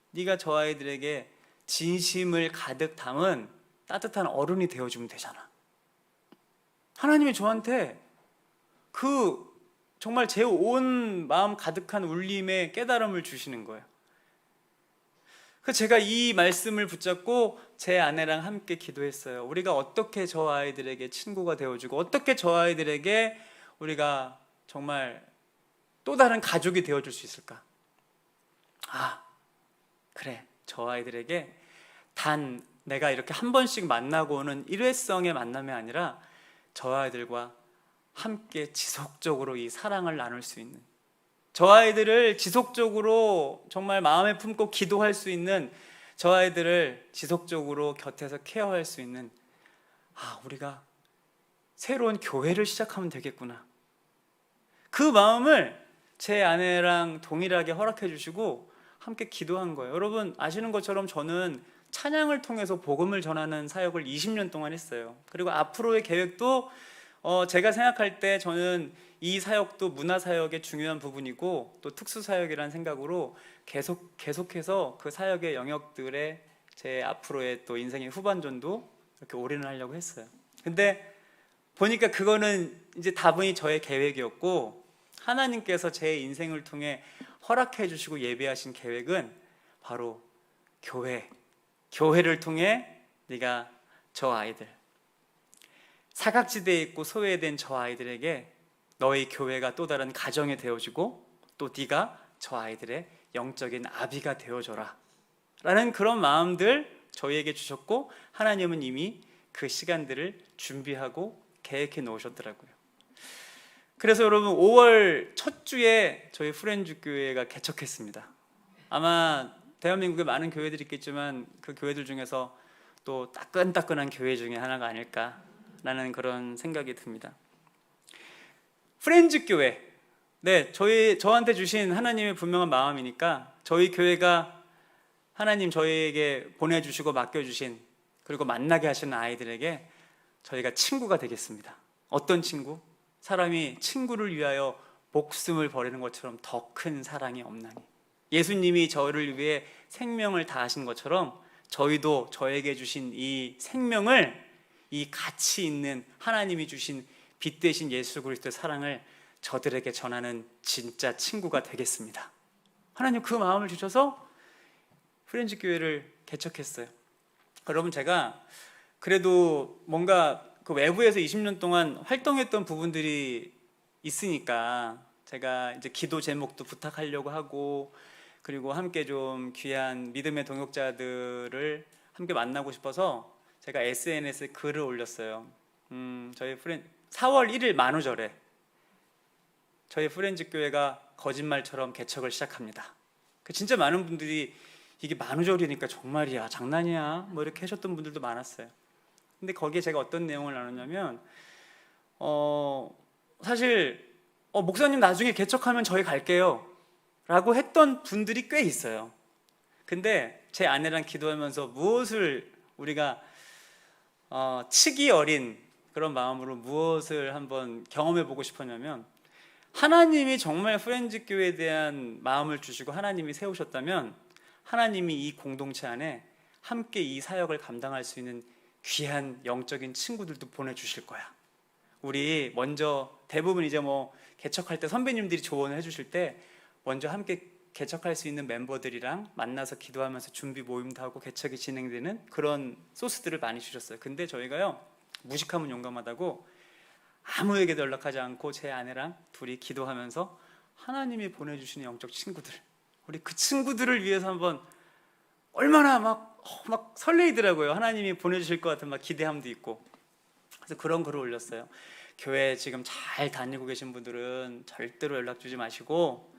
네가 저 아이들에게 진심을 가득 담은 따뜻한 어른이 되어주면 되잖아. 하나님이 저한테 그 정말 제 온 마음 가득한 울림의 깨달음을 주시는 거예요. 그래서 제가 이 말씀을 붙잡고 제 아내랑 함께 기도했어요. 우리가 어떻게 저 아이들에게 친구가 되어주고 어떻게 저 아이들에게 우리가 정말 또 다른 가족이 되어줄 수 있을까? 그래, 저 아이들에게 단 내가 이렇게 한 번씩 만나고 오는 일회성의 만남이 아니라 저 아이들과 함께 지속적으로 이 사랑을 나눌 수 있는, 저 아이들을 지속적으로 정말 마음에 품고 기도할 수 있는, 저 아이들을 지속적으로 곁에서 케어할 수 있는, 우리가 새로운 교회를 시작하면 되겠구나. 그 마음을 제 아내랑 동일하게 허락해 주시고 함께 기도한 거예요. 여러분 아시는 것처럼 저는 찬양을 통해서 복음을 전하는 사역을 20년 동안 했어요. 그리고 앞으로의 계획도 제가 생각할 때 저는 이 사역도 문화사역의 중요한 부분이고 또 특수사역이라는 생각으로 계속해서 그 사역의 영역들에 제 앞으로의 또 인생의 후반전도 이렇게 올인을 하려고 했어요. 근데 보니까 그거는 이제 다분히 저의 계획이었고, 하나님께서 제 인생을 통해 허락해 주시고 예비하신 계획은 바로 교회를 통해 네가 저 아이들, 사각지대에 있고 소외된 저 아이들에게 너희 교회가 또 다른 가정이 되어주고 또 네가 저 아이들의 영적인 아비가 되어줘라 라는 그런 마음들 저희에게 주셨고, 하나님은 이미 그 시간들을 준비하고 계획해 놓으셨더라고요. 그래서 여러분 5월 첫 주에 저희 프렌즈 교회가 개척했습니다. 아마 대한민국에 많은 교회들이 있겠지만 그 교회들 중에서 또 따끈따끈한 교회 중에 하나가 아닐까라는 그런 생각이 듭니다. 프렌즈 교회, 네, 저한테 주신 하나님의 분명한 마음이니까 저희 교회가 하나님 저희에게 보내주시고 맡겨주신, 그리고 만나게 하시는 아이들에게 저희가 친구가 되겠습니다. 어떤 친구? 사람이 친구를 위하여 목숨을 버리는 것처럼 더 큰 사랑이 없나니, 예수님이 저를 위해 생명을 다하신 것처럼 저희도 저에게 주신 이 생명을, 이 가치 있는 하나님이 주신 빛 대신 예수 그리스도의 사랑을 저들에게 전하는 진짜 친구가 되겠습니다. 하나님 그 마음을 주셔서 프렌즈 교회를 개척했어요. 여러분 제가 그래도 뭔가 그 외부에서 20년 동안 활동했던 부분들이 있으니까 제가 이제 기도 제목도 부탁하려고 하고, 그리고 함께 좀 귀한 믿음의 동역자들을 함께 만나고 싶어서 제가 SNS에 글을 올렸어요. 저희 4월 1일 만우절에 저희 프렌즈 교회가 거짓말처럼 개척을 시작합니다. 진짜 많은 분들이 이게 만우절이니까 정말이야, 장난이야, 뭐 이렇게 하셨던 분들도 많았어요. 근데 거기에 제가 어떤 내용을 나눴냐면 사실 목사님 나중에 개척하면 저희 갈게요 라고 했던 분들이 꽤 있어요. 근데 제 아내랑 기도하면서 무엇을 우리가 치기 어린 그런 마음으로 무엇을 한번 경험해 보고 싶었냐면, 하나님이 정말 프렌즈 교회에 대한 마음을 주시고 하나님이 세우셨다면 하나님이 이 공동체 안에 함께 이 사역을 감당할 수 있는 귀한 영적인 친구들도 보내주실 거야. 우리 먼저 대부분 이제 뭐 개척할 때 선배님들이 조언을 해주실 때 먼저 함께 개척할 수 있는 멤버들이랑 만나서 기도하면서 준비 모임도 하고 개척이 진행되는 그런 소스들을 많이 주셨어요. 근데 저희가요, 무식하면 용감하다고 아무에게도 연락하지 않고 제 아내랑 둘이 기도하면서 하나님이 보내주시는 영적 친구들, 우리 그 친구들을 위해서 한번 얼마나 막 설레이더라고요. 하나님이 보내주실 것 같은 막 기대함도 있고. 그래서 그런 글을 올렸어요. 교회 지금 잘 다니고 계신 분들은 절대로 연락 주지 마시고,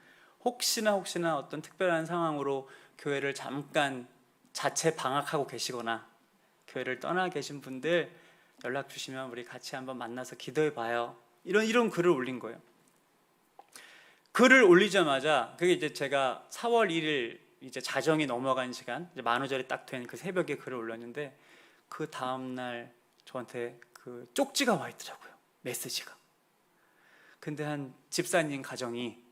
혹시나 어떤 특별한 상황으로 교회를 잠깐 자체 방학하고 계시거나 교회를 떠나 계신 분들 연락 주시면 우리 같이 한번 만나서 기도해 봐요. 이런 글을 올린 거예요. 글을 올리자마자, 그게 이제 제가 4월 1일 이제 자정이 넘어간 시간, 이제 만우절이 딱 된 그 새벽에 글을 올렸는데, 그 다음날 저한테 그 쪽지가 와 있더라고요. 메시지가. 근데 한 집사님 가정이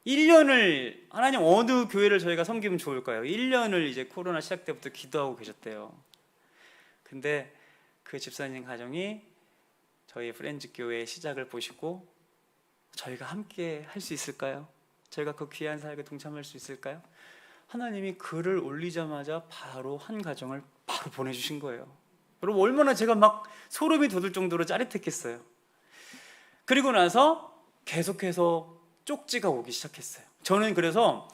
1년을, 하나님 어느 교회를 저희가 섬기면 좋을까요? 1년을 이제 코로나 시작 때부터 기도하고 계셨대요. 근데 그 집사님 가정이 저희 프렌즈 교회 시작을 보시고 저희가 함께 할 수 있을까요? 저희가 그 귀한 사역에 동참할 수 있을까요? 하나님이 글을 올리자마자 바로 한 가정을 바로 보내주신 거예요. 여러분, 얼마나 제가 막 소름이 돋을 정도로 짜릿했겠어요. 그리고 나서 계속해서 쪽지가 오기 시작했어요. 저는 그래서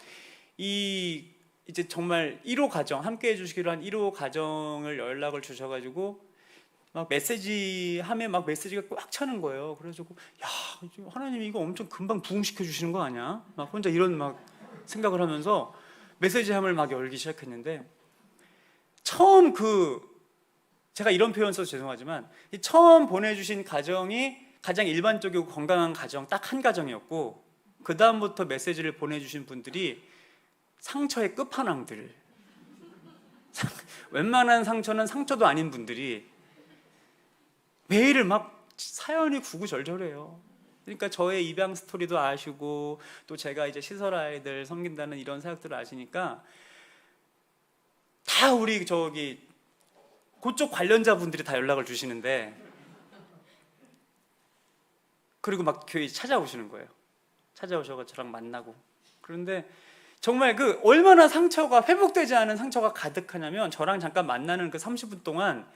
이제 정말 1호 가정, 함께 해주시기로 한 1호 가정을 연락을 주셔가지고 막 메시지 하면 막 메시지가 꽉 차는 거예요. 그래가지고 야, 하나님이 이거 엄청 금방 부흥시켜 주시는 거 아니야? 막 혼자 이런 막 생각을 하면서 메시지함을 막 열기 시작했는데, 처음 제가 이런 표현 써서 죄송하지만 처음 보내주신 가정이 가장 일반적이고 건강한 가정 딱 한 가정이었고, 그 다음부터 메시지를 보내주신 분들이 상처의 끝판왕들, 웬만한 상처는 상처도 아닌 분들이 매일을 막 사연이 구구절절해요. 그러니까 저의 입양 스토리도 아시고 또 제가 이제 시설 아이들 섬긴다는 이런 사역들을 아시니까 다 우리 그쪽 관련자분들이 다 연락을 주시는데, 그리고 막 교회 찾아오시는 거예요. 찾아오셔서 저랑 만나고. 그런데 정말 얼마나 상처가 회복되지 않은 상처가 가득하냐면, 저랑 잠깐 만나는 그 30분 동안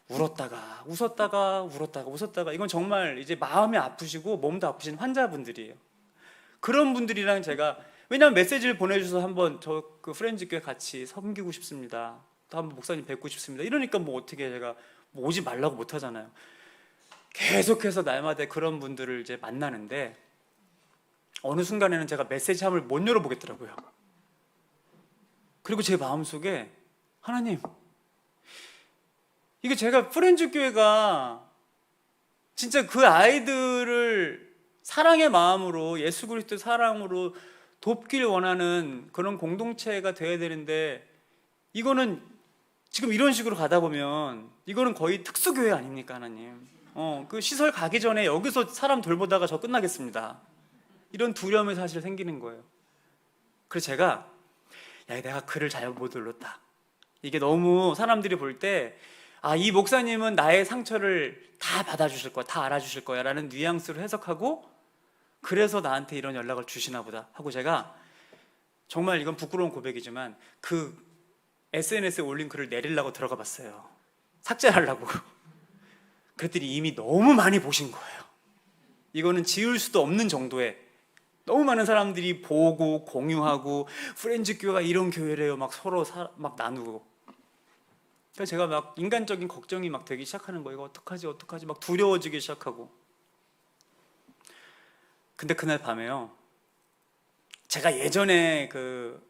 울었다가 웃었다가 이건 정말 이제 마음이 아프시고 몸도 아프신 환자분들이에요. 그런 분들이랑 제가, 왜냐하면 메시지를 보내주셔서 한번 저 그 프렌즈 교회 같이 섬기고 싶습니다, 또 한번 목사님 뵙고 싶습니다, 이러니까 뭐 어떻게 제가 뭐 오지 말라고 못 하잖아요. 계속해서 날마다 그런 분들을 이제 만나는데, 어느 순간에는 제가 메시지함을 못 열어보겠더라고요. 그리고 제 마음속에 하나님, 이게 제가 프렌즈 교회가 진짜 그 아이들을 사랑의 마음으로, 예수 그리스도 사랑으로 돕길 원하는 그런 공동체가 되어야 되는데, 이거는 지금 이런 식으로 가다 보면 이거는 거의 특수교회 아닙니까 하나님? 그 시설 가기 전에 여기서 사람 돌보다가 저 끝나겠습니다, 이런 두려움이 사실 생기는 거예요. 그래서 제가 내가 글을 잘못 눌렀다, 이게 너무 사람들이 볼 때 이 목사님은 나의 상처를 다 받아주실 거야, 다 알아주실 거야 라는 뉘앙스로 해석하고, 그래서 나한테 이런 연락을 주시나 보다 하고, 제가 정말 이건 부끄러운 고백이지만 그 SNS에 올린 글을 내리려고 들어가 봤어요. 삭제하려고. 그랬더니 이미 너무 많이 보신 거예요. 이거는 지울 수도 없는 정도의, 너무 많은 사람들이 보고 공유하고 프렌즈 교회가 이런 교회래요 막 서로 막 나누고. 그래서 제가 막 인간적인 걱정이 막 되기 시작하는 거예요. 이거 어떡하지 막 두려워지기 시작하고. 근데 그날 밤에요, 제가 예전에 그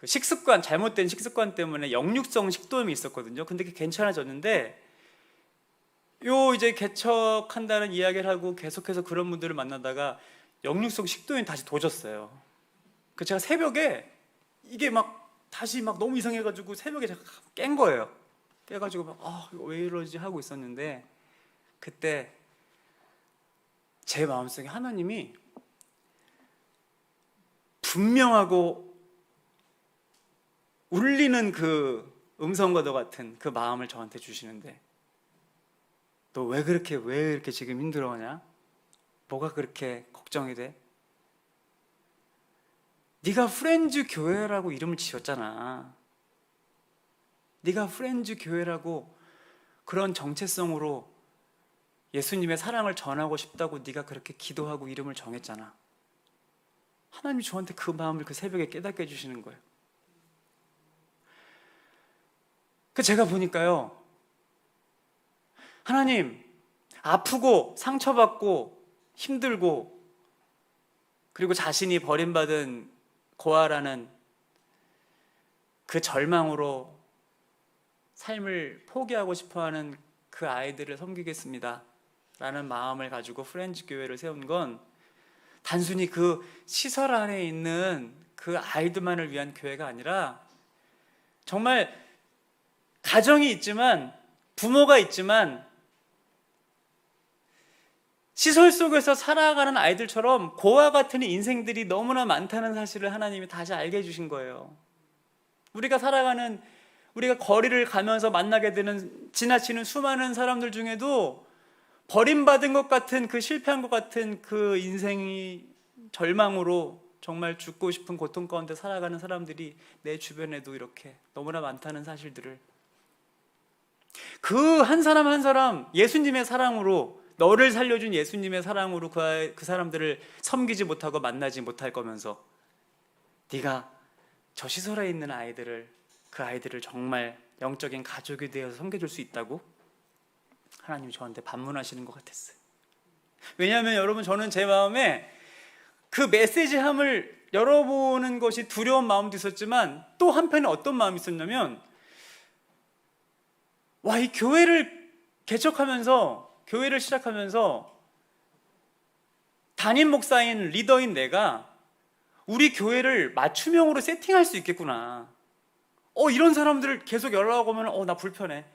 식습관, 잘못된 식습관 때문에 역류성 식도염이 있었거든요. 근데 그게 괜찮아졌는데, 이제 개척한다는 이야기를 하고 계속해서 그런 분들을 만나다가 역류성 식도염이 다시 도졌어요. 그 제가 새벽에 이게 막 다시 막 너무 이상해가지고 새벽에 제가 깬 거예요. 깨가지고 막 왜 이러지 하고 있었는데, 그때 제 마음속에 하나님이 분명하고 울리는 그 음성과도 같은 그 마음을 저한테 주시는데, 너 왜 이렇게 지금 힘들어하냐? 뭐가 그렇게 걱정이 돼? 네가 프렌즈 교회라고 이름을 지었잖아. 네가 프렌즈 교회라고 그런 정체성으로 예수님의 사랑을 전하고 싶다고 네가 그렇게 기도하고 이름을 정했잖아. 하나님이 저한테 그 마음을 그 새벽에 깨닫게 해주시는 거예요. 그 제가 보니까요, 하나님, 아프고 상처받고 힘들고 그리고 자신이 버림받은 고아라는 그 절망으로 삶을 포기하고 싶어하는 그 아이들을 섬기겠습니다 라는 마음을 가지고 프렌즈 교회를 세운 건 단순히 그 시설 안에 있는 그 아이들만을 위한 교회가 아니라 정말 가정이 있지만 부모가 있지만 시설 속에서 살아가는 아이들처럼 고아 같은 인생들이 너무나 많다는 사실을 하나님이 다시 알게 해주신 거예요. 우리가 거리를 가면서 만나게 되는 지나치는 수많은 사람들 중에도 버림받은 것 같은 그 실패한 것 같은 그 인생이 절망으로 정말 죽고 싶은 고통 가운데 살아가는 사람들이 내 주변에도 이렇게 너무나 많다는 사실들을 그 한 사람 한 사람 예수님의 사랑으로 너를 살려준 예수님의 사랑으로 그 사람들을 섬기지 못하고 만나지 못할 거면서 네가 저 시설에 있는 그 아이들을 정말 영적인 가족이 되어서 섬겨줄 수 있다고 하나님이 저한테 반문하시는 것 같았어요. 왜냐하면 여러분, 저는 제 마음에 그 메시지함을 열어보는 것이 두려운 마음도 있었지만 또 한편에 어떤 마음이 있었냐면 이 교회를 개척하면서 교회를 시작하면서 담임 목사인 리더인 내가 우리 교회를 맞춤형으로 세팅할 수 있겠구나. 이런 사람들 계속 연락 오면 나 불편해.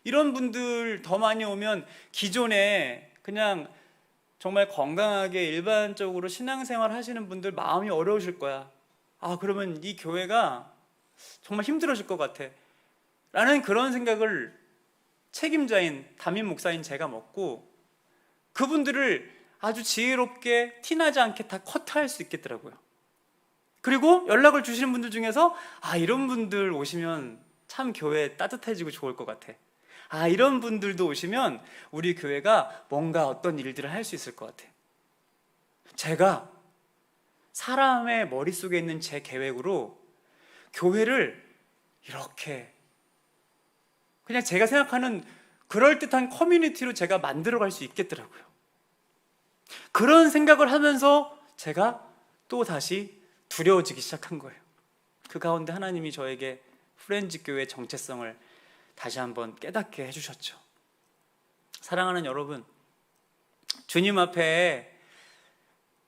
이런 분들 더 많이 오면 기존에 그냥 정말 건강하게 일반적으로 신앙생활 하시는 분들 마음이 어려우실 거야. 그러면 이 교회가 정말 힘들어질 것 같아 라는 그런 생각을 책임자인 담임 목사인 제가 먹고 그분들을 아주 지혜롭게 티나지 않게 다 커트할 수 있겠더라고요. 그리고 연락을 주시는 분들 중에서 이런 분들 오시면 참 교회 따뜻해지고 좋을 것 같아. 이런 분들도 오시면 우리 교회가 뭔가 어떤 일들을 할 수 있을 것 같아. 제가 사람의 머릿속에 있는 제 계획으로 교회를 이렇게 그냥 제가 생각하는 그럴듯한 커뮤니티로 제가 만들어갈 수 있겠더라고요. 그런 생각을 하면서 제가 또 다시 두려워지기 시작한 거예요. 그 가운데 하나님이 저에게 프렌즈 교회의 정체성을 다시 한번 깨닫게 해주셨죠. 사랑하는 여러분, 주님 앞에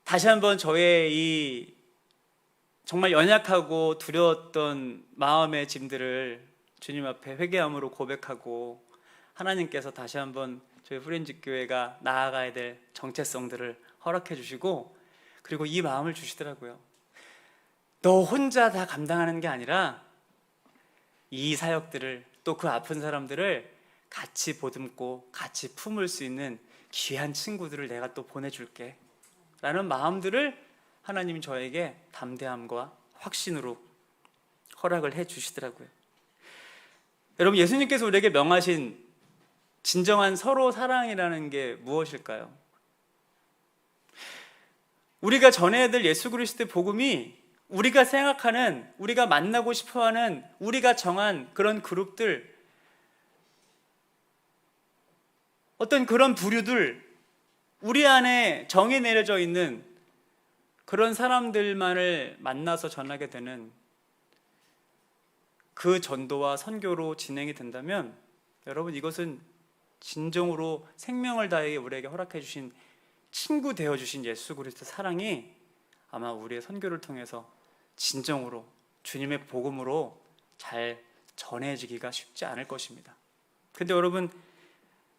다시 한번 저의 이 정말 연약하고 두려웠던 마음의 짐들을 주님 앞에 회개함으로 고백하고 하나님께서 다시 한번 저희 프렌즈 교회가 나아가야 될 정체성들을 허락해 주시고 그리고 이 마음을 주시더라고요. 너 혼자 다 감당하는 게 아니라 이 사역들을 또 그 아픈 사람들을 같이 보듬고 같이 품을 수 있는 귀한 친구들을 내가 또 보내줄게 라는 마음들을 하나님이 저에게 담대함과 확신으로 허락을 해 주시더라고요. 여러분, 예수님께서 우리에게 명하신 진정한 서로 사랑이라는 게 무엇일까요? 우리가 전해야 될 예수 그리스도의 복음이 우리가 생각하는, 우리가 만나고 싶어하는, 우리가 정한 그런 그룹들, 어떤 그런 부류들, 우리 안에 정이 내려져 있는 그런 사람들만을 만나서 전하게 되는 그 전도와 선교로 진행이 된다면 여러분, 이것은 진정으로 생명을 다해 우리에게 허락해 주신 친구 되어 주신 예수 그리스도 사랑이 아마 우리의 선교를 통해서 진정으로 주님의 복음으로 잘 전해지기가 쉽지 않을 것입니다. 근데 여러분,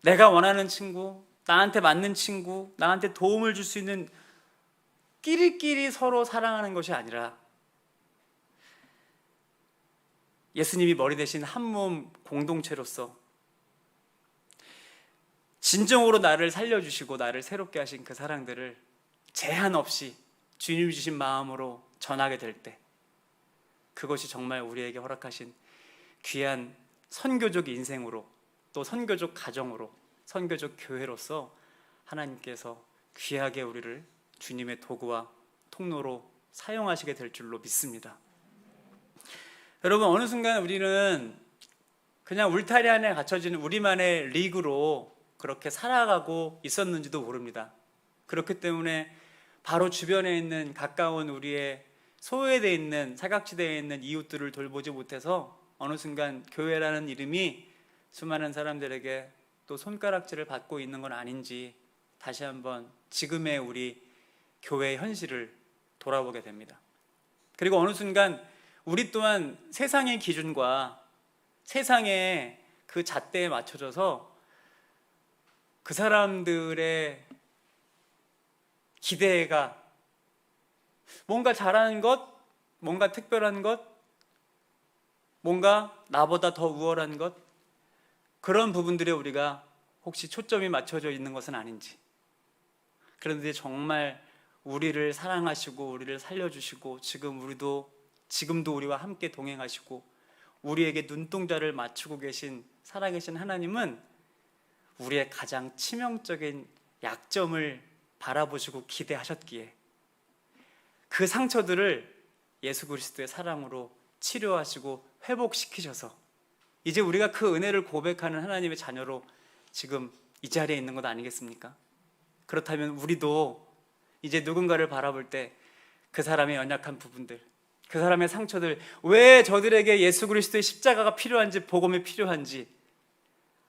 내가 원하는 친구, 나한테 맞는 친구, 나한테 도움을 줄 수 있는 끼리끼리 서로 사랑하는 것이 아니라 예수님이 머리 대신 한 몸 공동체로서 진정으로 나를 살려주시고 나를 새롭게 하신 그 사랑들을 제한 없이 주님 주신 마음으로 전하게 될 때, 그것이 정말 우리에게 허락하신 귀한 선교적 인생으로, 또 선교적 가정으로, 선교적 교회로서 하나님께서 귀하게 우리를 주님의 도구와 통로로 사용하시게 될 줄로 믿습니다. 여러분, 어느 순간 우리는 그냥 울타리 안에 갇혀진 우리만의 리그로 그렇게 살아가고 있었는지도 모릅니다. 그렇기 때문에 바로 주변에 있는 가까운 우리의 소외되어 있는, 사각지대에 있는 이웃들을 돌보지 못해서 어느 순간 교회라는 이름이 수많은 사람들에게 또 손가락질을 받고 있는 건 아닌지 다시 한번 지금의 우리 교회의 현실을 돌아보게 됩니다. 그리고 어느 순간 우리 또한 세상의 기준과 세상의 그 잣대에 맞춰져서 그 사람들의 기대가 뭔가 잘하는 것, 뭔가 특별한 것, 뭔가 나보다 더 우월한 것, 그런 부분들에 우리가 혹시 초점이 맞춰져 있는 것은 아닌지. 그런데 정말 우리를 사랑하시고 우리를 살려주시고 지금도 우리와 함께 동행하시고 우리에게 눈동자를 맞추고 계신 살아계신 하나님은 우리의 가장 치명적인 약점을 바라보시고 기대하셨기에 그 상처들을 예수 그리스도의 사랑으로 치료하시고 회복시키셔서 이제 우리가 그 은혜를 고백하는 하나님의 자녀로 지금 이 자리에 있는 것 아니겠습니까? 그렇다면 우리도 이제 누군가를 바라볼 때 그 사람의 연약한 부분들, 그 사람의 상처들, 왜 저들에게 예수 그리스도의 십자가가 필요한지, 복음이 필요한지,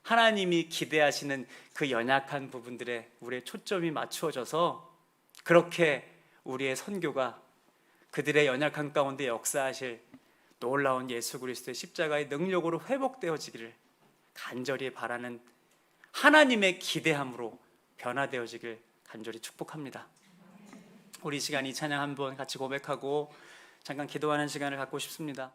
하나님이 기대하시는 그 연약한 부분들에 우리의 초점이 맞추어져서 그렇게 우리의 선교가 그들의 연약한 가운데 역사하실 놀라운 예수 그리스도의 십자가의 능력으로 회복되어지기를 간절히 바라는 하나님의 기대함으로 변화되어지길 간절히 축복합니다. 우리 시간 이 찬양 한번 같이 고백하고 잠깐 기도하는 시간을 갖고 싶습니다.